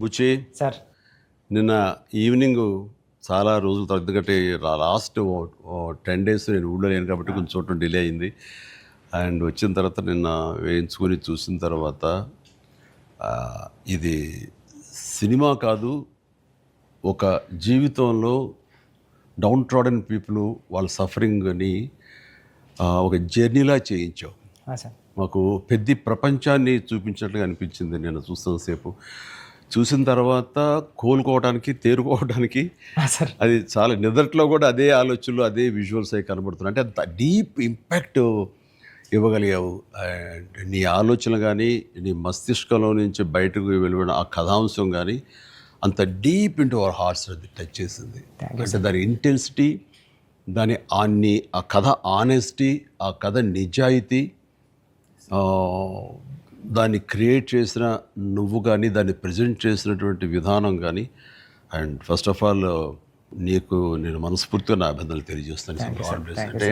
బుచ్చి sir. నిన్న evening చాలా రోజుల తర్వాత, ఎందుకంటే లాస్ట్ 10 days నేను ఊళ్ళో లేను కాబట్టి కొంచెం చూడటం డిలే అయింది. అండ్ వచ్చిన తర్వాత నిన్న వేయించుకొని చూసిన తర్వాత ఇది సినిమా కాదు, ఒక జీవితంలో డౌన్ ట్రాడన్ పీపుల్ వాళ్ళ సఫరింగ్ని ఒక జర్నీలా చేయించావు. సార్. మాకు పెద్ద ప్రపంచాన్ని చూపించినట్లుగా అనిపించింది నేను చూస్తున్నంతసేపు. చూసిన తర్వాత కోలుకోవడానికి, తేరుకోవడానికి సార్. అది చాలా నిద్రలో కూడా అదే ఆలోచనలు, అదే విజువల్స్ అవి కనబడుతున్నాయి. అంటే అంత డీప్ ఇంపాక్ట్ ఇవ్వగలిగావు. అండ్ నీ ఆలోచన కానీ, నీ మస్తిష్కంలో నుంచి బయటకు వెళ్ళిన ఆ కథాంశం కానీ అంత డీప్ ఇంటూ అవర్ హార్ట్స్ అది టచ్ చేసింది. అంటే దాని ఇంటెన్సిటీ, ఆ కథ ఆనెస్టీ, ఆ కథ నిజాయితీ, దాన్ని క్రియేట్ చేసిన నువ్వు కానీ, దాన్ని ప్రజెంట్ చేసినటువంటి విధానం కానీ, అండ్ ఫస్ట్ ఆఫ్ ఆల్ నీకు నేను మనస్ఫూర్తిగా నా అభినందనలు తెలియజేస్తాను. అంటే